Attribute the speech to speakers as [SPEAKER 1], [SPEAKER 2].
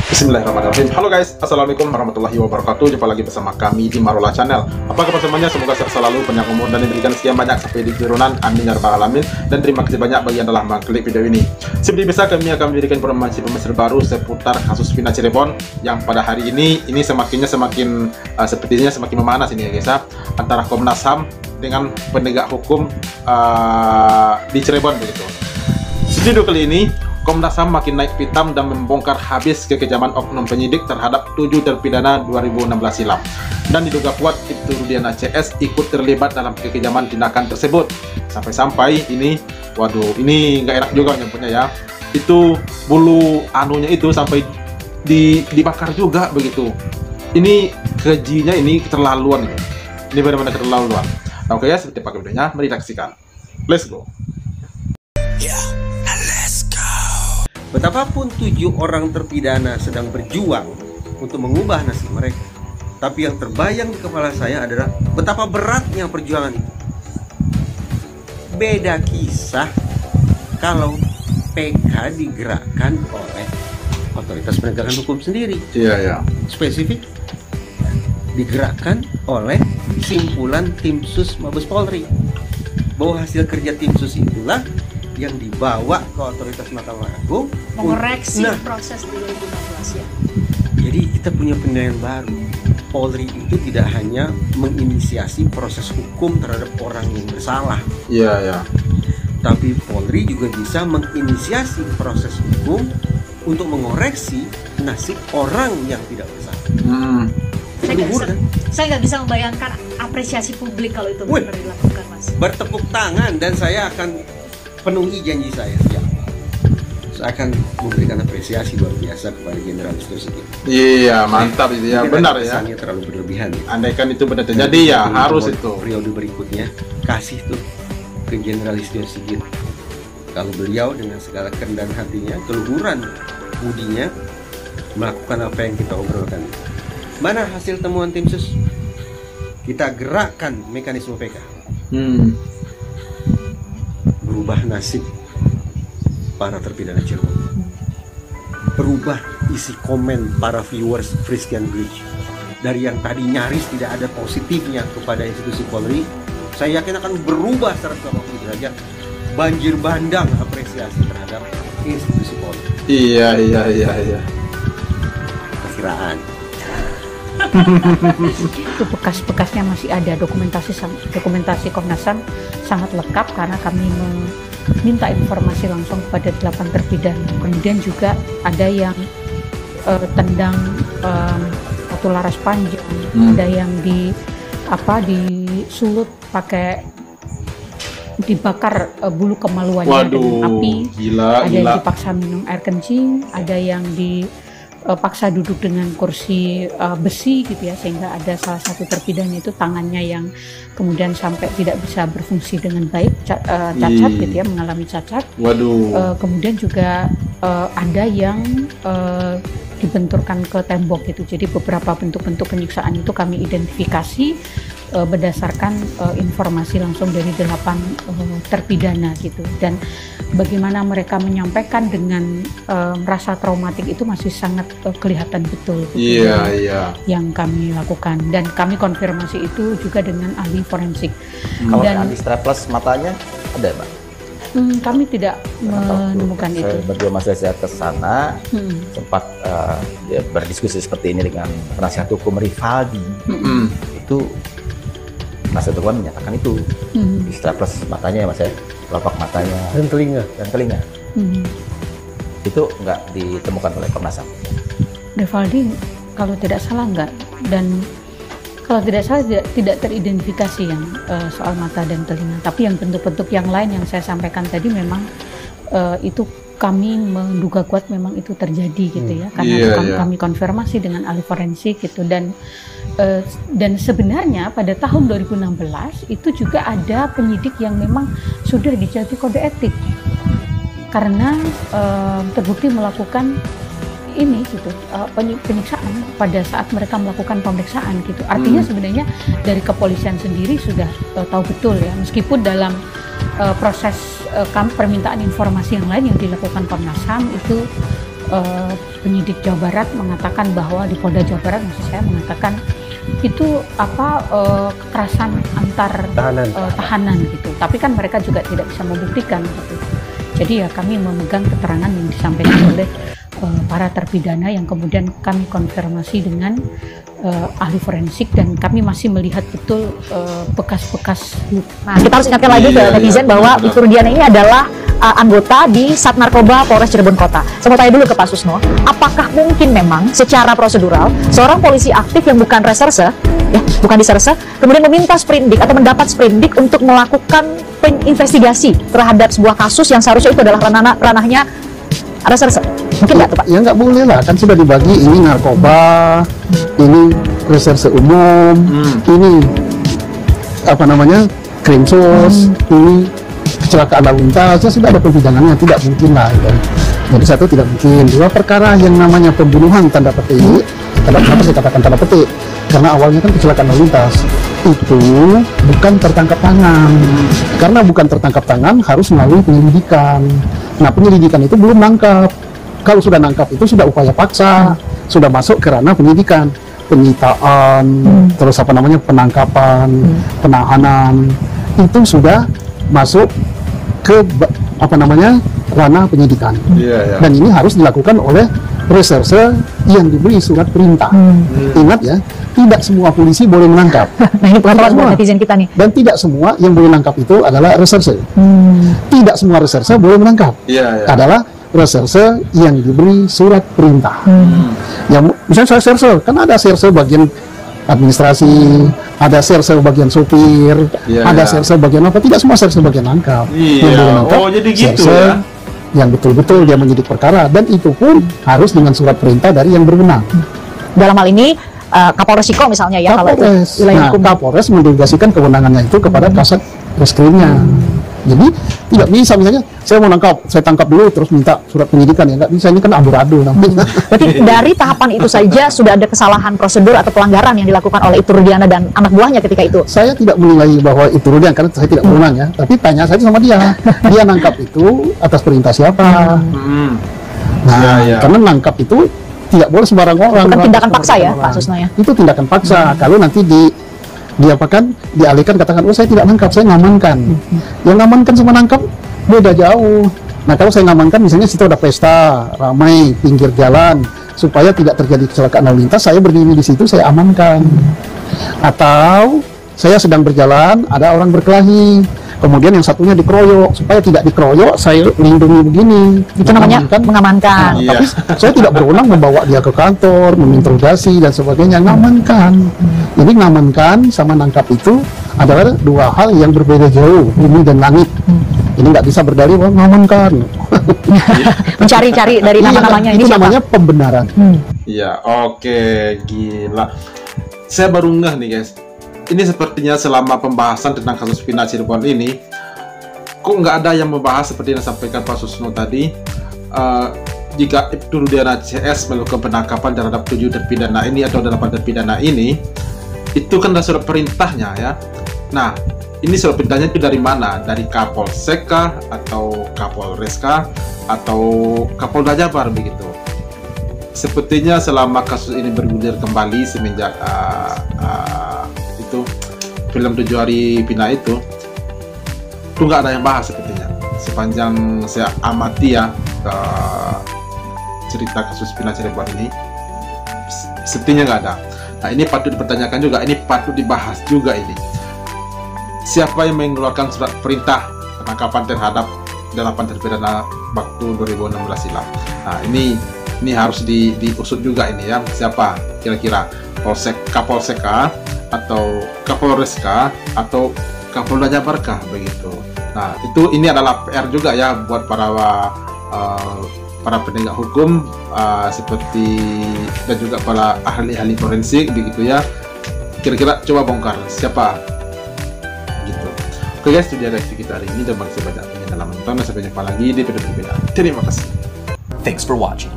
[SPEAKER 1] Bismillahirrahmanirrahim. Halo guys, assalamualaikum warahmatullahi wabarakatuh. Jumpa lagi bersama kami di Marola Channel. Apa kabar semuanya? Semoga sehat selalu, panjang umur, dan diberikan sekian banyak sampai di turunan. Amin ya rabbal alamin. Dan terima kasih banyak bagi yang telah mengklik video ini. Seperti biasa, kami akan memberikan informasi terbaru seputar kasus Vina Cirebon yang pada hari ini sepertinya semakin memanas ini ya guys ya, antara Komnas HAM dengan penegak hukum di Cirebon begitu. Di video kali ini Komnas HAM makin naik pitam dan membongkar habis kekejaman oknum penyidik terhadap 7 terpidana 2016 silam. Dan diduga kuat Ibtu Rudiana CS ikut terlibat dalam kekejaman tindakan tersebut. Sampai-sampai ini, waduh, ini nggak enak juga nyebutnya ya. Itu bulu anunya itu sampai dibakar juga begitu. Ini kejinya ini keterlaluan ini. Ini benar-benar keterlaluan. Nah, oke ya, seperti pakai videonya, mari kita saksikan. Let's go.
[SPEAKER 2] Betapapun 7 orang terpidana sedang berjuang untuk mengubah nasib mereka, tapi yang terbayang di kepala saya adalah betapa beratnya perjuangan itu. Beda kisah kalau PK digerakkan oleh otoritas penegakan hukum sendiri.
[SPEAKER 1] Iya.
[SPEAKER 2] Spesifik digerakkan oleh simpulan Tim Sus Mabes Polri, bahwa hasil kerja Tim Sus itulah yang dibawa ke otoritas Mahkamah Agung
[SPEAKER 3] mengoreksi proses di 2016 ya.
[SPEAKER 2] Jadi kita punya penilaian baru. Polri itu tidak hanya menginisiasi proses hukum terhadap orang yang bersalah.
[SPEAKER 1] Iya.
[SPEAKER 2] Tapi Polri juga bisa menginisiasi proses hukum untuk mengoreksi nasib orang yang tidak bersalah.
[SPEAKER 3] Saya nggak bisa membayangkan apresiasi publik kalau itu benar dilakukan, Mas.
[SPEAKER 2] Bertepuk tangan, dan saya akan penuhi janji saya. Saya akan memberikan apresiasi luar biasa kepada Jenderal Listio Sigit.
[SPEAKER 1] Iya, mantap itu ya, benar ya.
[SPEAKER 2] Kesannya terlalu berlebihan.
[SPEAKER 1] Andaikan itu benar terjadi ya harus itu.
[SPEAKER 2] Periode berikutnya kasih tuh ke Jenderal Listio Sigit. Kalau beliau dengan segala kerendahan hatinya, keluhuran budinya melakukan apa yang kita obrolkan. Mana hasil temuan Tim Sus? Kita gerakkan mekanisme PK. Berubah nasib para terpidana Cirebon, berubah isi komen para viewers Christian Bridge. Dari yang tadi nyaris tidak ada positifnya kepada institusi Polri, saya yakin akan berubah 180 derajat, banjir bandang apresiasi terhadap institusi Polri.
[SPEAKER 1] Iya.
[SPEAKER 2] Perkiraan
[SPEAKER 4] itu bekas-bekasnya masih ada, dokumentasi Komnas HAM sangat lengkap karena kami meminta informasi langsung kepada 8 terpidana. Kemudian juga ada yang tendang atau laras panjang, ada yang disulut pakai dibakar bulu kemaluannya dengan api. Ada yang dipaksa minum air kencing, ada yang paksa duduk dengan kursi besi gitu ya, sehingga ada salah satu terpidana itu tangannya yang kemudian sampai tidak bisa berfungsi dengan baik, cacat gitu ya, mengalami cacat. Kemudian juga ada yang dibenturkan ke tembok gitu. Jadi beberapa bentuk-bentuk penyiksaan itu kami identifikasi berdasarkan informasi langsung dari 8 terpidana gitu. Dan bagaimana mereka menyampaikan dengan rasa traumatik itu masih sangat kelihatan betul gitu, yang kami lakukan, dan kami konfirmasi itu juga dengan ahli forensik.
[SPEAKER 5] Kalau ahli strapless matanya ada, Mbak?
[SPEAKER 4] Kami tidak menemukan itu.
[SPEAKER 5] Saya berdua mas saya ke sana, sempat berdiskusi seperti ini dengan penasihat hukum Rivaldi. Itu penasihat hukum menyatakan itu di strapless matanya ya mas ya, kelopak matanya dan telinga. Itu nggak ditemukan oleh Komnas HAM.
[SPEAKER 4] Rivaldi kalau tidak salah enggak, dan kalau tidak salah tidak teridentifikasi yang soal mata dan telinga. Tapi yang bentuk-bentuk yang lain yang saya sampaikan tadi memang itu kami menduga kuat memang itu terjadi gitu ya, karena kami konfirmasi dengan ahli forensik gitu. Dan sebenarnya pada tahun 2016 itu juga ada penyidik yang memang sudah dijatuhi kode etik karena terbukti melakukan ini gitu, penyiksaan pada saat mereka melakukan pemeriksaan gitu. Artinya sebenarnya dari kepolisian sendiri sudah tahu betul ya, meskipun dalam proses permintaan informasi yang lain yang dilakukan Komnas HAM itu penyidik Jawa Barat mengatakan bahwa di Polda Jawa Barat, maksud saya mengatakan itu kekerasan antar tahanan gitu. Tapi kan mereka juga tidak bisa membuktikan gitu. Jadi ya kami memegang keterangan yang disampaikan oleh para terpidana yang kemudian kami konfirmasi dengan ahli forensik, dan kami masih melihat betul bekas-bekas.
[SPEAKER 6] Nah, kita harus ingatkan lagi ke netizen bahwa Ibtu Rudiana ini adalah anggota di Sat Narkoba Polres Cirebon Kota. Saya mau tanya dulu ke Pak Susno, apakah mungkin memang secara prosedural seorang polisi aktif yang bukan reserse, ya, bukan diserse, kemudian meminta sprindik atau mendapat sprindik untuk melakukan investigasi terhadap sebuah kasus yang seharusnya itu adalah ranahnya reserse? Mungkin nggak tuh Pak?
[SPEAKER 7] Ya nggak boleh lah, kan sudah dibagi, ini narkoba, ini reserse umum, ini apa namanya krimsus, ini kecelakaan lalu lintas, ya sudah ada pembidangannya, tidak mungkin lah. Ya. Jadi satu tidak mungkin. Dua, perkara yang namanya pembunuhan tanda petik, kenapa saya katakan tanda petik? Karena awalnya kan kecelakaan lalu lintas, itu bukan tertangkap tangan. Karena bukan tertangkap tangan harus melalui penyelidikan. Nah, penyelidikan itu belum nangkap. Kalau sudah nangkap itu sudah upaya paksa, sudah masuk ke ranah penyidikan, penyitaan, terus apa namanya penangkapan, penahanan, itu sudah masuk ke apa namanya ranah penyidikan. Dan ini harus dilakukan oleh reserse yang diberi surat perintah. Ingat ya, tidak semua polisi boleh menangkap.
[SPEAKER 6] Nah, ini bukan buat netizen kita nih.
[SPEAKER 7] Dan tidak semua yang boleh menangkap itu adalah reserse. Tidak semua reserse boleh menangkap. Adalah reserse yang diberi surat perintah. Yang misalnya saya serse, kan ada serse bagian administrasi, ada serse bagian sopir, ada serse bagian apa, tidak semua serse bagian nangkap.
[SPEAKER 1] Jadi gitu ya.
[SPEAKER 7] Yang betul-betul dia menyidik perkara, dan itu pun harus dengan surat perintah dari yang berwenang.
[SPEAKER 6] Dalam hal ini Kapolres Siko misalnya ya,
[SPEAKER 7] Kapolres.
[SPEAKER 6] kalau itu
[SPEAKER 7] Nah, Kapolres mendelegasikan kewenangannya itu kepada Kasat Reskrimnya. Jadi tidak bisa misalnya saya mau nangkap, saya tangkap dulu terus minta surat penyidikan, ya nggak bisa, ini kan amburadul namanya.
[SPEAKER 6] Berarti dari tahapan itu saja sudah ada kesalahan prosedur atau pelanggaran yang dilakukan oleh Ibtu Rudiana dan anak buahnya ketika itu.
[SPEAKER 7] Saya tidak menilai bahwa itu Rudiana karena saya tidak berwenang ya, tapi tanya saja sama dia. Dia nangkap itu atas perintah siapa? Nah, karena nangkap itu tidak boleh sembarang orang.
[SPEAKER 6] Bukan tindakan paksa ya, Pak Susno ya?
[SPEAKER 7] Itu tindakan paksa. Kalau nanti dialihkan katakan, oh saya tidak nangkap, saya ngamankan. Yang ngamankan sama nangkap beda jauh. Nah, kalau saya ngamankan misalnya situ ada pesta, ramai, pinggir jalan, supaya tidak terjadi kecelakaan lalu lintas, saya berdiri di situ, saya amankan. Atau saya sedang berjalan, ada orang berkelahi, kemudian yang satunya dikeroyok, supaya tidak dikeroyok, saya lindungi begini.
[SPEAKER 6] Itu namanya mengamankan.
[SPEAKER 7] Tapi saya tidak berwenang membawa dia ke kantor, menginterogasi dan sebagainya, ngamankan. Jadi ngamankan sama nangkap itu adalah dua hal yang berbeda jauh, bumi dan langit. Ini nggak bisa berdalih bahwa ngamankan.
[SPEAKER 6] Mencari-cari dari nama-namanya ini
[SPEAKER 7] itu
[SPEAKER 6] siapa?
[SPEAKER 7] namanya pembenaran.
[SPEAKER 1] Iya, oke, gila. Saya baru ngeh nih guys. Ini sepertinya selama pembahasan tentang kasus Vina Cirebon ini, kok nggak ada yang membahas seperti yang disampaikan Pak Susno tadi. Jika Ibtu Rudiana CS melakukan penangkapan terhadap 7 terpidana ini atau 8 terpidana ini, itu kan ada surat perintahnya ya. Nah, ini surat perintahnya itu dari mana? Dari Kapolsek kah? Atau Kapolres kah? Atau Kapolda Jabar begitu? Sepertinya selama kasus ini bergulir kembali semenjak itu film 7 Hari Vina itu nggak ada yang bahas sepertinya. Sepanjang saya amati ya cerita kasus Vina Cirebon ini, sepertinya nggak ada. Nah, ini patut dipertanyakan juga, ini patut dibahas juga ini. Siapa yang mengeluarkan surat perintah penangkapan terhadap 8 terpidana waktu 2016 silam? Nah, ini harus diusut juga ini ya. Siapa kira-kira? Kapolsek kah? Atau Kapolres kah? Atau Kapolda Jabar kah? Begitu. Nah, ini adalah PR juga ya buat para penegak hukum seperti dan juga para ahli-ahli forensik begitu ya. Kira-kira coba bongkar siapa gitu. Oke guys, itu dia review kita hari ini, dan makasih banyak yang telah menonton, dan sampai jumpa lagi di video berbeda. Terima kasih.
[SPEAKER 8] Thanks for watching.